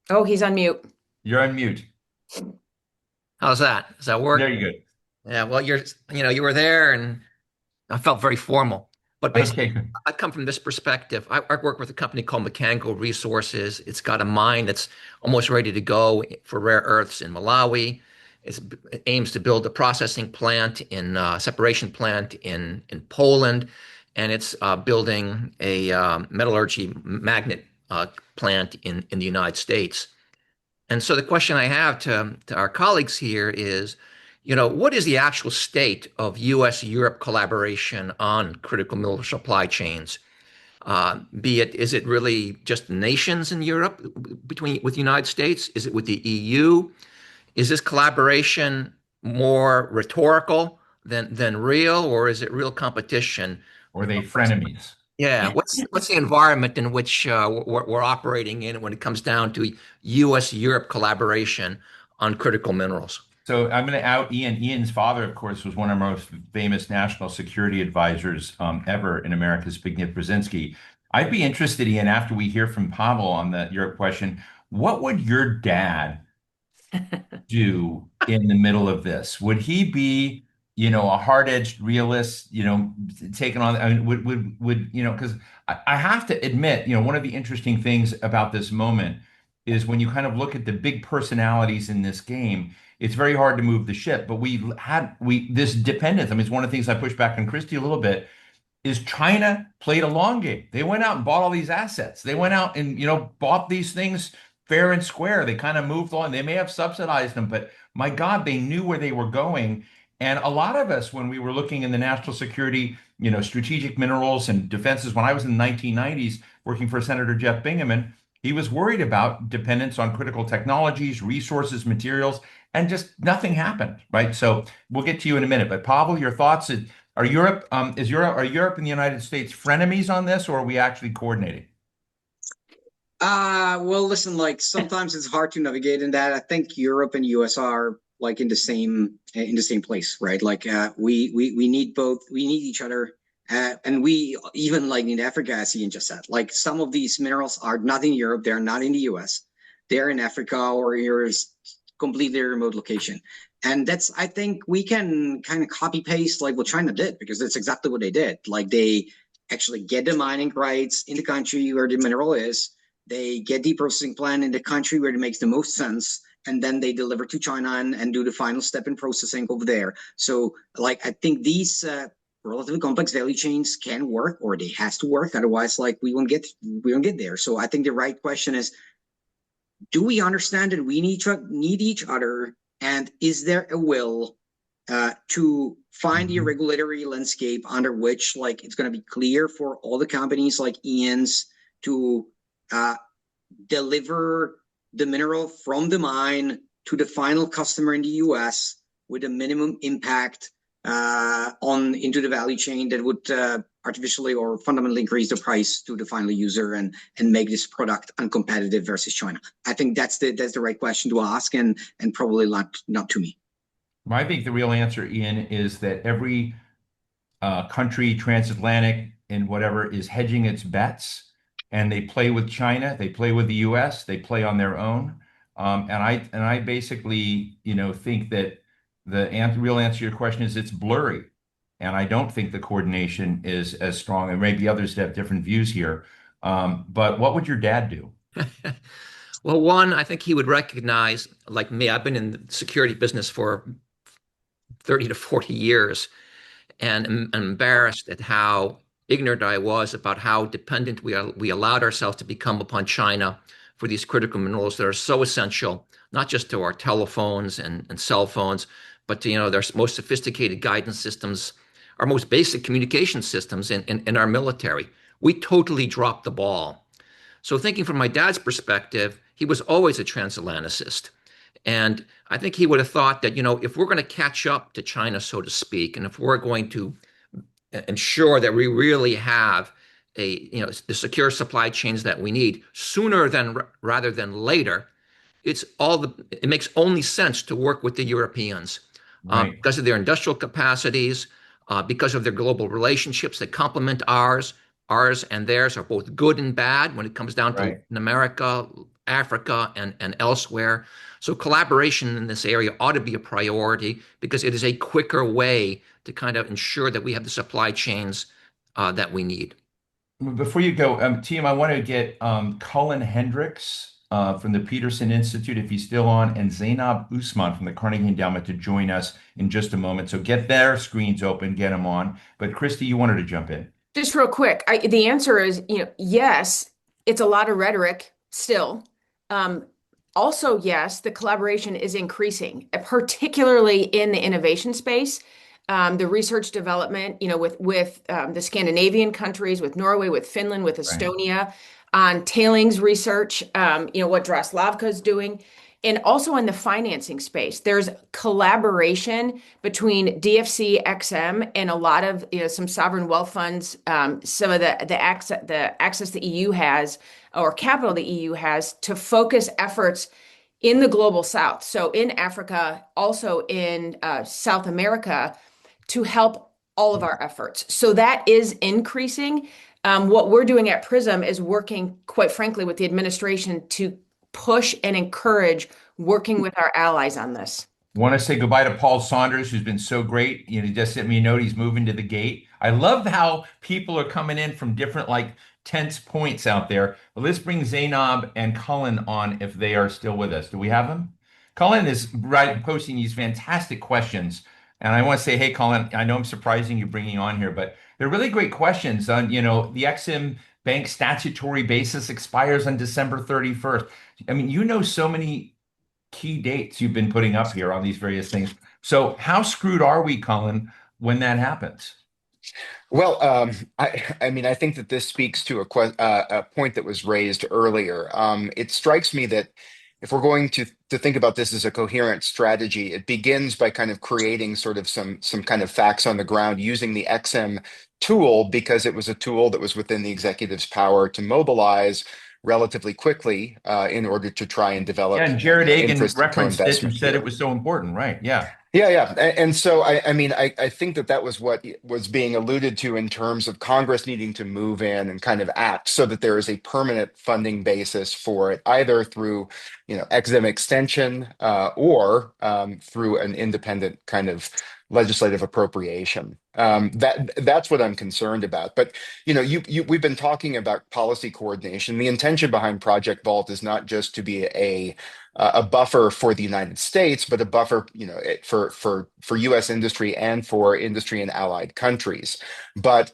Oh, he's on mute. You're on mute. How's that? Does that work? There you go. Yeah, well, you were there and I felt very formal. But basically, I come from this perspective. I work with a company called Mechanical Resources. It's got a mine that's almost ready to go for rare earths in Malawi. It aims to build a processing plant separation plant in Poland, and it's building a metallurgy magnet plant in the United States. And so the question I have to our colleagues here is, what is the actual state of U.S.-Europe collaboration on critical mineral supply chains? Is it really just nations in Europe with the United States? Is it with the EU? Is this collaboration more rhetorical than real, or is it real competition? Or are they frenemies? Yeah, what's the environment in which we're operating in when it comes down to U.S.-Europe collaboration on critical minerals? So I'm going to out Ian. Ian's father, of course, was one of our most famous national security advisors ever in America, Zbigniew Brzezinski. I'd be interested, Ian, after we hear from Pavel on the Europe question, what would your dad do in the middle of this? Would he be a hard-edged realist, taking on, I mean, would, because I have to admit, one of the interesting things about this moment is when you kind of look at the big personalities in this game, it's very hard to move the ship. But this dependence. I mean, it's one of the things I push back on Kristi a little bit is China played a long game. They went out and bought all these assets. They went out and, bought these things fair and square. They kind of moved on. They may have subsidized them, but my God, they knew where they were going. And a lot of us, when we were looking in the national security, strategic minerals and defenses, when I was in the 1990s working for Senator Jeff Bingaman, he was worried about dependence on critical technologies, resources, materials, and just nothing happened, right? So we'll get to you in a minute. But Pavel, your thoughts? Are Europe and the United States frenemies on this, or are we actually coordinating? Well, listen, like sometimes it's hard to navigate in that. I think Europe and US are like in the same place, right? Like we need both. We need each other. And we even like in Africa, as Ian just said, like some of these minerals are not in Europe, they're not in the US, they're in Africa or your completely remote location. And that's, I think we can kind of copy paste like what China did, because that's exactly what they did. Like they actually get the mining rights in the country where the mineral is, they get the processing plant in the country where it makes the most sense, and then they deliver to China and do the final step in processing over there. So like I think these relatively complex value chains can work, or they has to work. Otherwise, like we won't get there. So I think the right question is, do we understand that we need each other, and is there a will to find the regulatory landscape under which like it's going to be clear for all the companies like Ian's to deliver the mineral from the mine to the final customer in the US with a minimum impact into the value chain that would artificially or fundamentally increase the price to the final user and make this product uncompetitive versus China. I think that's the right question to ask, and probably not to me. I think the real answer, Ian, is that every country, transatlantic and whatever, is hedging its bets, and they play with China, they play with the US, they play on their own. And I basically, think that the real answer to your question is it's blurry. And I don't think the coordination is as strong. And maybe others have different views here. But what would your dad do? Well, one, I think he would recognize, like me, I've been in the security business for 30 to 40 years, and I'm embarrassed at how ignorant I was about how dependent we allowed ourselves to become upon China for these critical minerals that are so essential, not just to our telephones and cell phones, but to their most sophisticated guidance systems, our most basic communication systems in our military. We totally dropped the ball. So thinking from my dad's perspective, he was always a transatlanticist. And I think he would have thought that, if we're going to catch up to China, so to speak, and if we're going to ensure that we really have the secure supply chains that we need sooner rather than later, it makes only sense to work with the Europeans. Right. Because of their industrial capacities, because of their global relationships that complement ours. Ours and theirs are both good and bad when it comes down to Latin America, Africa, and elsewhere. So collaboration in this area ought to be a priority, because it is a quicker way to kind of ensure that we have the supply chains that we need. Before you go, team, I want to get Cullen Hendricks from the Peterson Institute, if he's still on, and Zainab Usman from the Carnegie Endowment to join us in just a moment. So get their screens open, get them on. But Kristi, you wanted to jump in. Just real quick, the answer is, yes, it's a lot of rhetoric still. Also, yes, the collaboration is increasing, particularly in the innovation space. The research development, with the Scandinavian countries, with Norway, with Finland, with Estonia, on tailings research, what Draslovka is doing. And also in the financing space, there's collaboration between DFC, XM, and a lot of some sovereign wealth funds, some of the access the EU has, or capital the EU has, to focus efforts in the global south. So in Africa, also in South America, to help all of our efforts. So that is increasing. What we're doing at PRISM is working, quite frankly, with the administration to push and encourage working with our allies on this. Want to say goodbye to Paul Saunders, who's been so great. He just sent me a note. He's moving to the gate. I love how people are coming in from different tense points out there. But let's bring Zainab and Cullen on if they are still with us. Do we have them? Cullen is posting these fantastic questions. And I want to say, hey, Cullen, I know I'm surprising you bringing you on here, but they're really great questions on, the Exim Bank statutory basis expires on December 31st. I mean, so many key dates you've been putting up here on these various things. So how screwed are we, Cullen, when that happens? Well, I think that this speaks to a point that was raised earlier. It strikes me that if we're going to think about this as a coherent strategy, it begins by kind of creating sort of some kind of facts on the ground using the XM tool, because it was a tool that was within the executive's power to mobilize relatively quickly in order to try and develop. Yeah, and Jarrod Agen interest referenced it and co-investment said here. it was so important, right? Yeah. Yeah. And so, I think that was what was being alluded to in terms of Congress needing to move in and kind of act so that there is a permanent funding basis for it, either through, EXIM extension or through an independent kind of legislative appropriation. That's what I'm concerned about. But, we've been talking about policy coordination. The intention behind Project Vault is not just to be a buffer for the United States, but a buffer, for U.S. industry and for industry in allied countries. But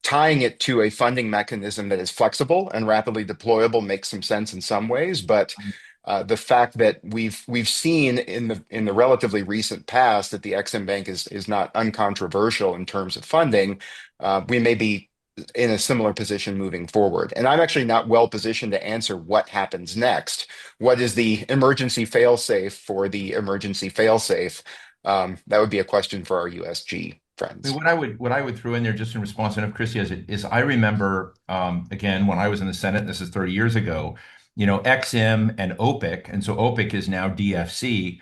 tying it to a funding mechanism that is flexible and rapidly deployable makes some sense in some ways. But the fact that we've seen in the relatively recent past that the Exim Bank is not uncontroversial in terms of funding, we may be in a similar position moving forward. And I'm actually not well positioned to answer what happens next. What is the emergency fail-safe for the emergency fail-safe? That would be a question for our USG friends. I mean, what I would throw in there just in response, and if Kristi has it, is I remember, again, when I was in the Senate, this is 30 years ago, Exim and OPIC, and so OPIC is now DFC,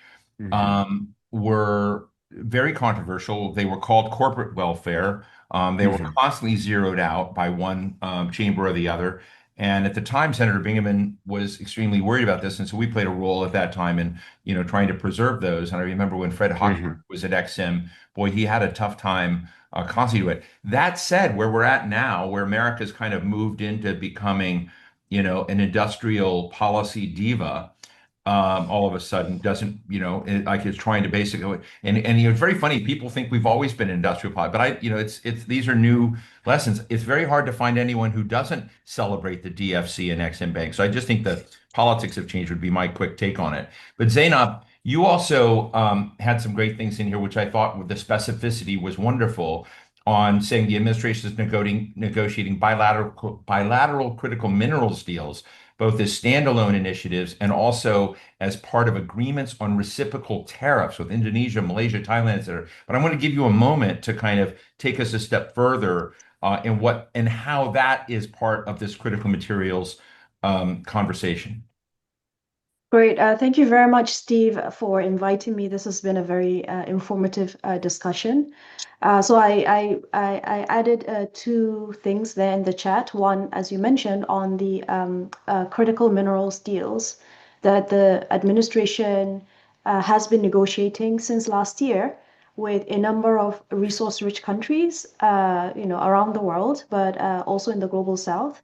were very controversial. They were called corporate welfare. They were constantly zeroed out by one chamber or the other. And at the time, Senator Bingaman was extremely worried about this. And so we played a role at that time in, trying to preserve those. And I remember when Fred Hochberg was at Exim, boy, he had a tough time constantly to it. That said, where we're at now, where America's kind of moved into becoming, an industrial policy diva, all of a sudden doesn't, is trying to basically, and it's very funny. People think we've always been industrial policy, but these are new lessons. It's very hard to find anyone who doesn't celebrate the DFC and Exim Bank. So I just think the politics have changed would be my quick take on it. But Zainab, you also had some great things in here, which I thought with the specificity was wonderful on saying the administration is negotiating bilateral critical minerals deals, both as standalone initiatives and also as part of agreements on reciprocal tariffs with Indonesia, Malaysia, Thailand, et cetera. But I want to give you a moment to kind of take us a step further in how that is part of this critical materials conversation. Great. Thank you very much, Steve, for inviting me. This has been a very informative discussion. So I added two things there in the chat. One, as you mentioned, on the critical minerals deals that the administration has been negotiating since last year with a number of resource-rich countries, around the world, but also in the global south.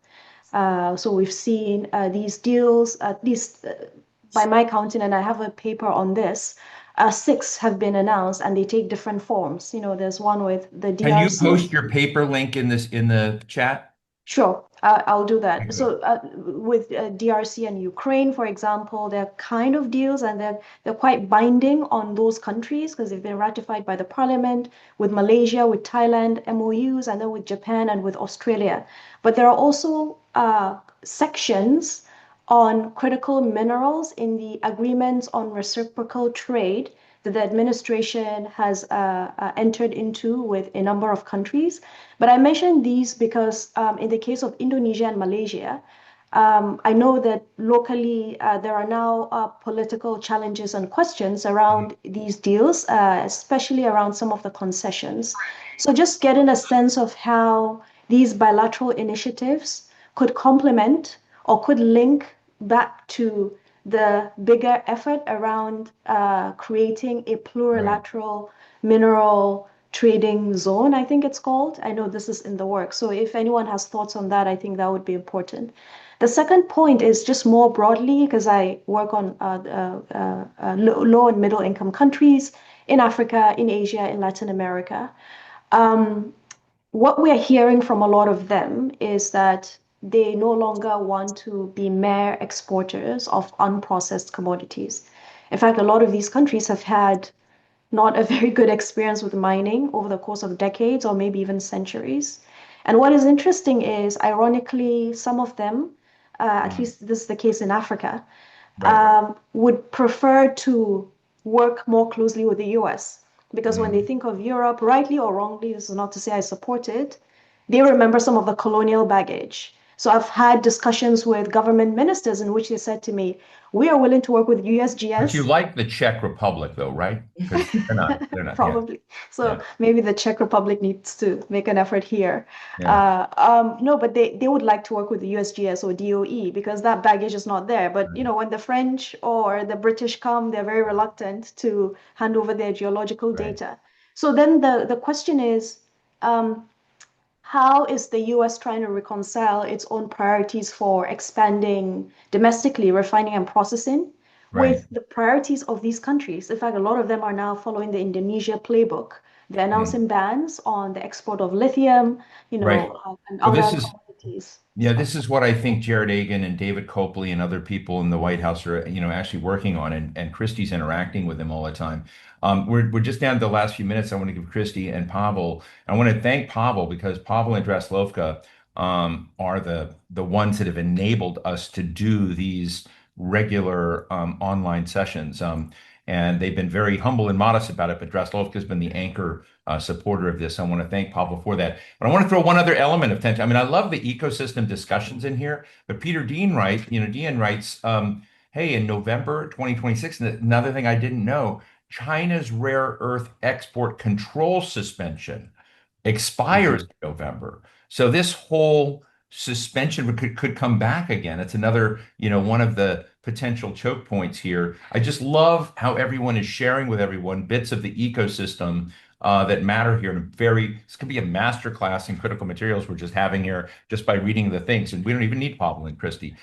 So we've seen these deals, at least by my counting, and I have a paper on this, 6 have been announced, and they take different forms. There's one with the DRC. Can you post your paper link in the chat? Sure, I'll do that. So with DRC and Ukraine, for example, they're kind of deals, and they're quite binding on those countries because they've been ratified by the parliament. With Malaysia, with Thailand, MOUs, and then with Japan and with Australia. But there are also sections on critical minerals in the agreements on reciprocal trade that the administration has entered into with a number of countries. But I mention these because in the case of Indonesia and Malaysia, I know that locally there are now political challenges and questions around these deals, especially around some of the concessions. So just getting a sense of how these bilateral initiatives could complement or could link back to the bigger effort around creating a plurilateral mineral trading zone, I think it's called. I know this is in the works. So if anyone has thoughts on that, I think that would be important. The second point is just more broadly, because I work on low and middle income countries in Africa, in Asia, in Latin America. What we're hearing from a lot of them is that they no longer want to be mere exporters of unprocessed commodities. In fact, a lot of these countries have had not a very good experience with mining over the course of decades or maybe even centuries. And what is interesting is, ironically, some of them, at least this is the case in Africa, would prefer to work more closely with the US. Because when they think of Europe, rightly or wrongly, this is not to say I support it, they remember some of the colonial baggage. So I've had discussions with government ministers in which they said to me, we are willing to work with USGS. But you like the Czech Republic, though, right? Because they're not. Probably. So maybe the Czech Republic needs to make an effort here. No, but they would like to work with the USGS or DOE because that baggage is not there. But when the French or the British come, they're very reluctant to hand over their geological data. So then the question is, how is the US trying to reconcile its own priorities for expanding domestically, refining and processing, with the priorities of these countries? In fact, a lot of them are now following the Indonesia playbook. They're announcing bans on the export of lithium, and other commodities. Yeah, this is what I think Jarrod Agen and David Copley and other people in the White House are, actually working on, and Kristi's interacting with them all the time. We're just down to the last few minutes. I want to give Kristi and Pavel. I want to thank Pavel because Pavel and Draslovka are the ones that have enabled us to do these regular online sessions. And they've been very humble and modest about it, but Draslovka has been the anchor supporter of this. I want to thank Pavel for that. But I want to throw one other element of tension. I mean, I love the ecosystem discussions in here, but Peter Dean writes, hey, in November 2026, another thing I didn't know, China's rare earth export control suspension expires in November. So this whole suspension could come back again. It's another, one of the potential choke points here. I just love how everyone is sharing with everyone bits of the ecosystem that matter here. And this could be a masterclass in critical materials we're just having here just by reading the things. And we don't even need Pavel and Kristi.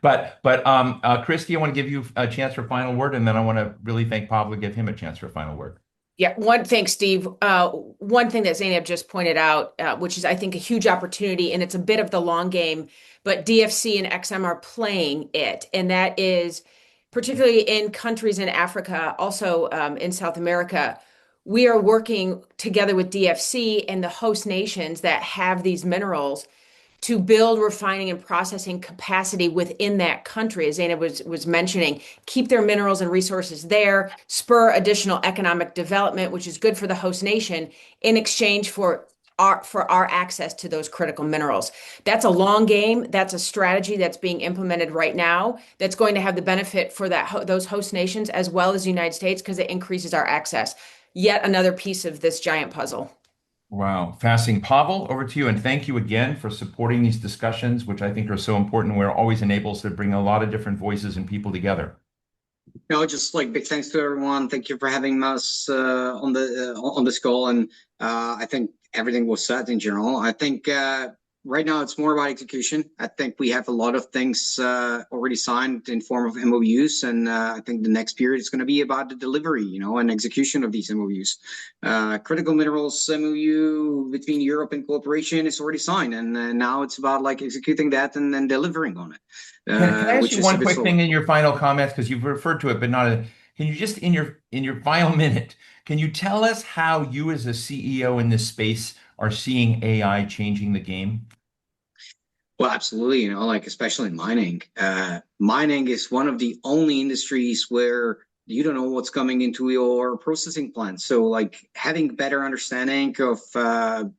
But Kristi, I want to give you a chance for a final word, and then I want to really thank Pavel and give him a chance for a final word. Yeah, thanks, Steve. One thing that Zeynep just pointed out, which is, I think, a huge opportunity, and it's a bit of the long game, but DFC and XM are playing it. And that is particularly in countries in Africa, also in South America. We are working together with DFC and the host nations that have these minerals to build refining and processing capacity within that country, as Zeynep was mentioning, keep their minerals and resources there, spur additional economic development, which is good for the host nation, in exchange for our access to those critical minerals. That's a long game. That's a strategy that's being implemented right now that's going to have the benefit for those host nations as well as the United States, because it increases our access. Yet another piece of this giant puzzle. Wow. Fascinating. Pavel, over to you. And thank you again for supporting these discussions, which I think are so important. We're always enables to bring a lot of different voices and people together. Just big thanks to everyone. Thank you for having us on this call. And I think everything was said in general. I think right now it's more about execution. I think we have a lot of things already signed in form of MOUs, and I think the next period is going to be about the delivery, and execution of these MOUs. Critical minerals MOU between Europe and cooperation is already signed, and now it's about executing that and then delivering on it. Can I ask you one quick thing in your final comments, because you've referred to it, but not can you just in your final minute, can you tell us how you as a CEO in this space are seeing AI changing the game? Well, absolutely. Especially in mining. Mining is one of the only industries where you don't know what's coming into your processing plant. So having better understanding of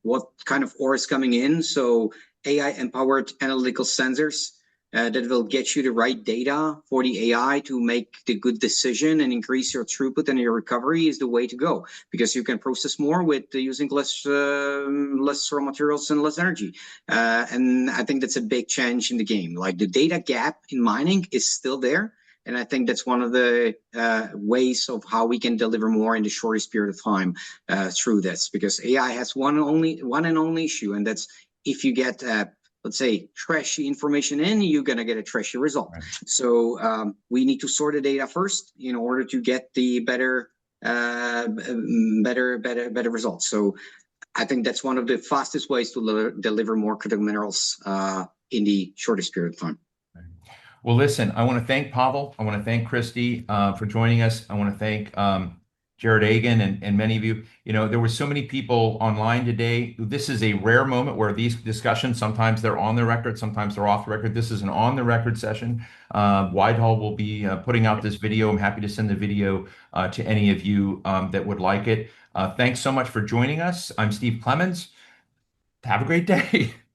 what kind of ore is coming in. So AI empowered analytical sensors that will get you the right data for the AI to make the good decision and increase your throughput and your recovery is the way to go, because you can process more with using less raw materials and less energy. And I think that's a big change in the game. Like the data gap in mining is still there. And I think that's one of the ways of how we can deliver more in the shortest period of time through this, because AI has one and only issue, and that's if you get let's say trashy information in, you're gonna get a trashy result. Right. So we need to sort the data first in order to get the better results. So I think that's one of the fastest ways to deliver more critical minerals in the shortest period of time. Well, listen, I want to thank Pavel. I want to thank Kristi for joining us. I want to thank Jarrod Agen and many of you. You know, there were so many people online today. This is a rare moment where these discussions, sometimes they're on the record, sometimes they're off the record. This is an on the record session. Widehall will be putting out this video. I'm happy to send the video to any of you that would like it. Thanks so much for joining us. I'm Steve Clemons. Have a great day.